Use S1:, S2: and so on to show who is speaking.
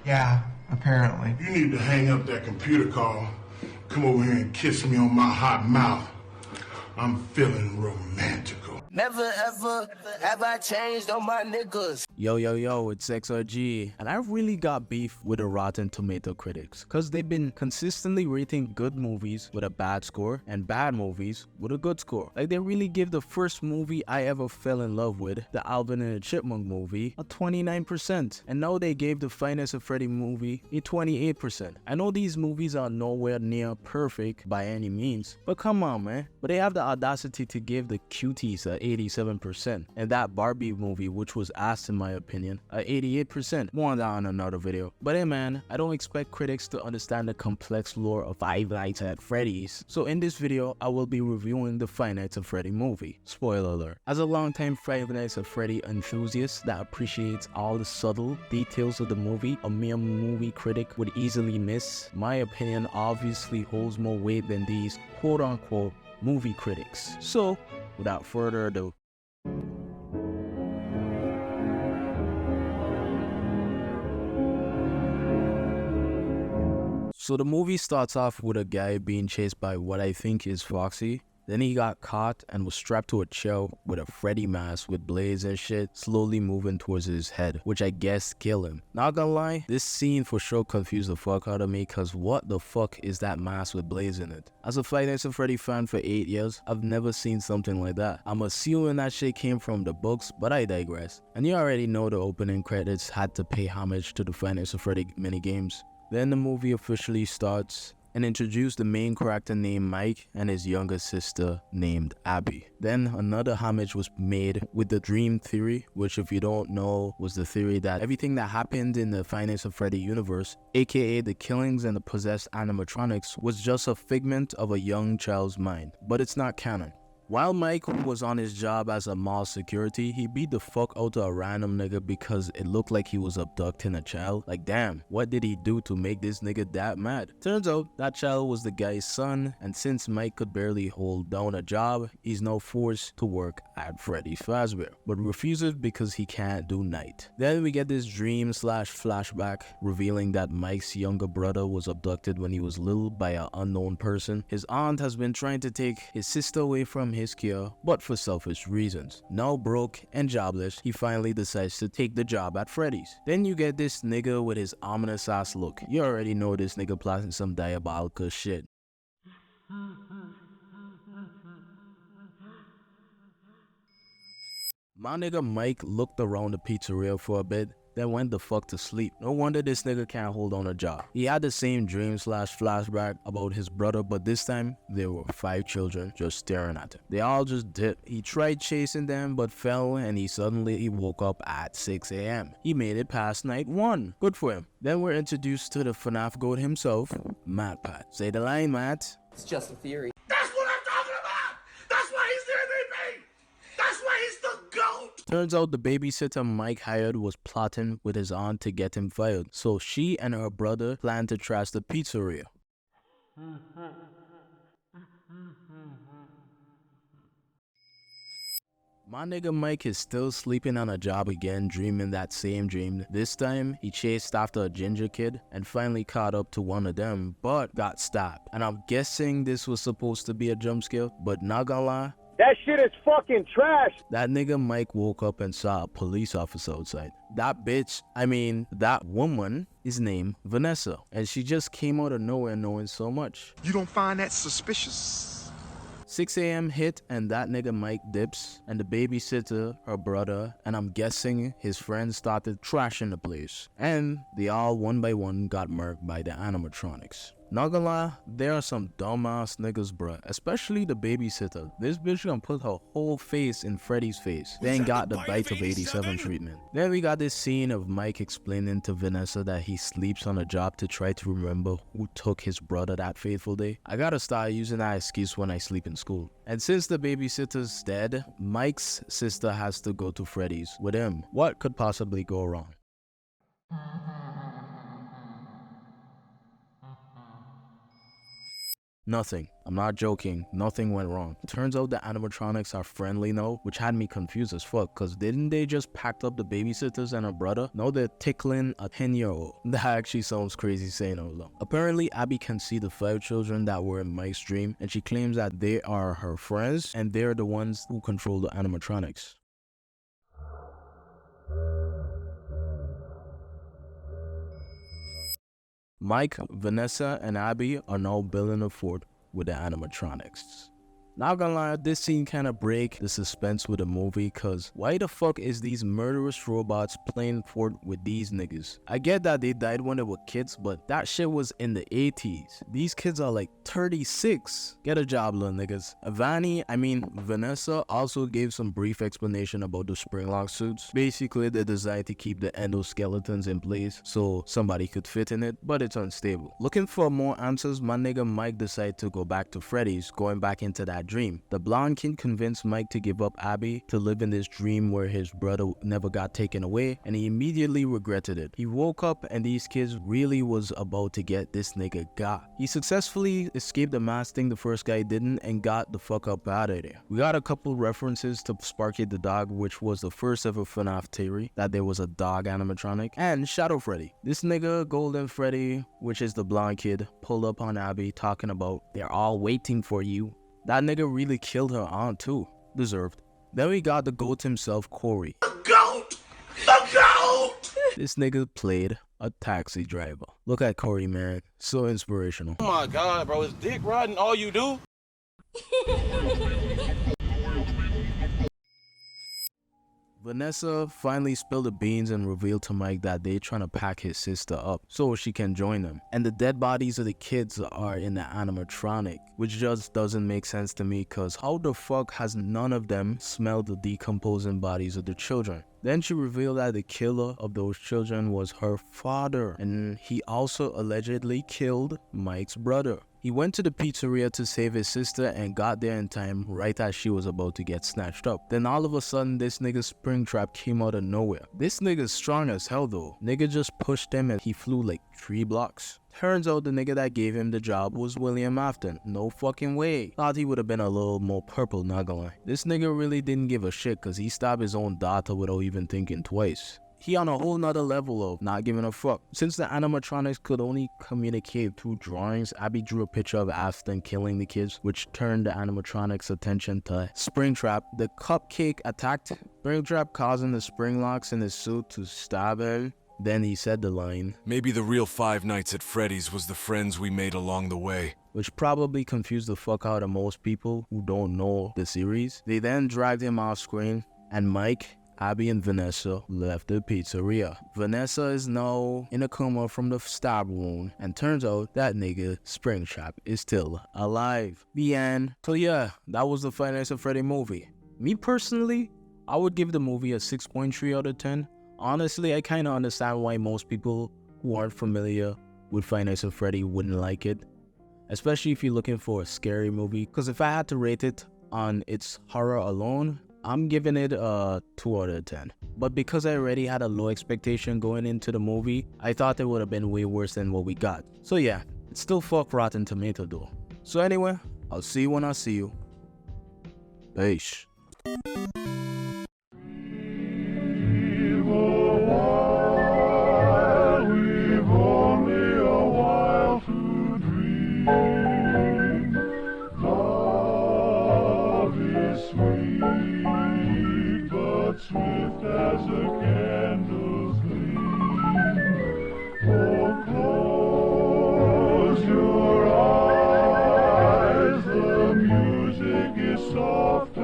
S1: Yeah, apparently.
S2: You need to hang up that computer call. Come over here and kiss me on my hot mouth. I'm feeling romantical.
S3: Never ever have I changed on my niggas.
S4: Yo, it's XRG, and I really got beef with the Rotten Tomato critics, cause they've been consistently rating good movies with a bad score and bad movies with a good score. Like they really give the first movie I ever fell in love with, the Alvin and the Chipmunk movie, a 29%, and now they gave the Finest of Freddy movie a 28%. I know these movies are nowhere near perfect by any means, but come on man, but they have the audacity to give the Cuties a 87%, and that Barbie movie, which was asked in my opinion, a 88%. More on that on another video. But hey man, I don't expect critics to understand the complex lore of Five Nights at Freddy's, so in this video I will be reviewing the Five Nights at Freddy movie. Spoiler alert. As a longtime Five Nights at Freddy enthusiast that appreciates all the subtle details of the movie a mere movie critic would easily miss, my opinion obviously holds more weight than these quote-unquote movie critics. So without further ado, so the movie starts off with a guy being chased by what I think is Foxy. Then he got caught and was strapped to a chair with a Freddy mask with blades and shit slowly moving towards his head, which I guess killed him. Not gonna lie, this scene for sure confused the fuck out of me, cause what the fuck is that mask with blades in it? As a Five Nights at Freddy fan for 8 years, I've never seen something like that. I'm assuming that shit came from the books, but I digress. And you already know the opening credits had to pay homage to the Five Nights at Freddy minigames. Then the movie officially starts and introduce the main character named Mike and his younger sister named Abby. Then another homage was made with the Dream Theory, which if you don't know was the theory that everything that happened in the Five Nights at Freddy universe, aka the killings and the possessed animatronics, was just a figment of a young child's mind, but it's not canon. While Mike was on his job as a mall security, he beat the fuck out of a random nigga because it looked like he was abducting a child. Like damn, what did he do to make this nigga that mad? Turns out that child was the guy's son, and since Mike could barely hold down a job, he's now forced to work at Freddy's Fazbear, but refuses because he can't do night. Then we get this dream slash flashback revealing that Mike's younger brother was abducted when he was little by an unknown person. His aunt has been trying to take his sister away from his care, but for selfish reasons. Now broke and jobless, he finally decides to take the job at Freddy's. Then you get this nigga with his ominous ass look. You already know this nigga plotting some diabolical shit. My nigga Mike looked around the pizzeria for a bit, then went the fuck to sleep. No wonder this nigga can't hold on a job. He had the same dream slash flashback about his brother, but this time there were 5 children just staring at him. They all just dipped. He tried chasing them but fell, and he woke up at 6 a.m. He made it past night 1. Good for him. Then we're introduced to the FNAF goat himself, Matt Pat. Say the line, Matt.
S3: It's just a theory.
S2: That's what I'm talking about! That's why he's the MVP! That's why he's the GOAT!
S4: Turns out the babysitter Mike hired was plotting with his aunt to get him fired, so she and her brother planned to trash the pizzeria. My nigga Mike is still sleeping on a job again, dreaming that same dream. This time, he chased after a ginger kid and finally caught up to one of them, but got stabbed. And I'm guessing this was supposed to be a jump scare, but not gonna lie,
S5: that shit is fucking trash.
S4: That nigga Mike woke up and saw a police officer outside. That woman is named Vanessa, and she just came out of nowhere knowing so much.
S1: You don't find that suspicious?
S4: 6 a.m. hit and that nigga Mike dips, and the babysitter, her brother, and I'm guessing his friends started trashing the place. And they all one by one got murked by the animatronics. Not gonna lie, there are some dumbass niggas, bruh. Especially the babysitter. This bitch gonna put her whole face in Freddy's face. Then got the bite of 87 treatment. Then we got this scene of Mike explaining to Vanessa that he sleeps on a job to try to remember who took his brother that fateful day. I gotta start using that excuse when I sleep in school. And since the babysitter's dead, Mike's sister has to go to Freddy's with him. What could possibly go wrong? Nothing. I'm not joking. Nothing went wrong. Turns out the animatronics are friendly now, which had me confused as fuck, cause didn't they just packed up the babysitters and her brother? No, they're tickling a 10-year-old. That actually sounds crazy saying out loud. Apparently, Abby can see the 5 children that were in Mike's dream, and she claims that they are her friends, and they're the ones who control the animatronics. Mike, Vanessa, and Abby are now building a fort with the animatronics. Not gonna lie, this scene kinda break the suspense with the movie, cause why the fuck is these murderous robots playing fort with these niggas? I get that they died when they were kids, but that shit was in the 80s. These kids are like 36. Get a job, little niggas. Vanessa also gave some brief explanation about the spring-lock suits. Basically, they're designed to keep the endoskeletons in place so somebody could fit in it, but it's unstable. Looking for more answers, my nigga Mike decided to go back to Freddy's, going back into that dream. The blonde kid convinced Mike to give up Abby to live in this dream where his brother never got taken away, and he immediately regretted it. He woke up and these kids really was about to get this nigga got. He successfully escaped the mask thing the first guy didn't and got the fuck up out of there. We got a couple references to Sparky the dog, which was the first ever FNAF theory that there was a dog animatronic, and Shadow Freddy. This nigga Golden Freddy, which is the blonde kid, pulled up on Abby talking about they're all waiting for you. That nigga really killed her aunt too. Deserved. Then we got the GOAT himself, Corey.
S2: The GOAT! The GOAT!
S4: This nigga played a taxi driver. Look at Corey, man. So inspirational.
S6: Oh my god, bro. Is dick riding all you do?
S4: Vanessa finally spilled the beans and revealed to Mike that they're trying to pack his sister up so she can join them. And the dead bodies of the kids are in the animatronic, which just doesn't make sense to me, cause how the fuck has none of them smelled the decomposing bodies of the children? Then she revealed that the killer of those children was her father, and he also allegedly killed Mike's brother. He went to the pizzeria to save his sister and got there in time right as she was about to get snatched up. Then all of a sudden this nigga's Springtrap came out of nowhere. This nigga's strong as hell though. Nigga just pushed him and he flew like 3 blocks. Turns out the nigga that gave him the job was William Afton. No fucking way. Thought he would have been a little more purple, not gonna lie. This nigga really didn't give a shit cause he stabbed his own daughter without even thinking twice. He on a whole nother level of not giving a fuck. Since the animatronics could only communicate through drawings, Abby drew a picture of Afton killing the kids, which turned the animatronics' attention to Springtrap. The cupcake attacked Springtrap, causing the spring locks in his suit to stab him. Then he said the line,
S7: "Maybe the real Five Nights at Freddy's was the friends we made along the way,"
S4: which probably confused the fuck out of most people who don't know the series. They then dragged him off screen, and Mike, Abby, and Vanessa left the pizzeria. Vanessa is now in a coma from the stab wound, and turns out that nigga Springtrap is still alive. The end. So yeah, that was the Five Nights at Freddy movie. Me personally, I would give the movie a 6.3 out of 10. Honestly, I kinda understand why most people who aren't familiar with Five Nights at Freddy wouldn't like it. Especially if you're looking for a scary movie. Cause if I had to rate it on its horror alone, I'm giving it a 2 out of 10. But because I already had a low expectation going into the movie, I thought it would have been way worse than what we got. So yeah, it's still fuck Rotten Tomato though. So anyway, I'll see you when I see you. Peace.
S2: Swift as a candle's gleam. Oh, close your eyes, the music is soft.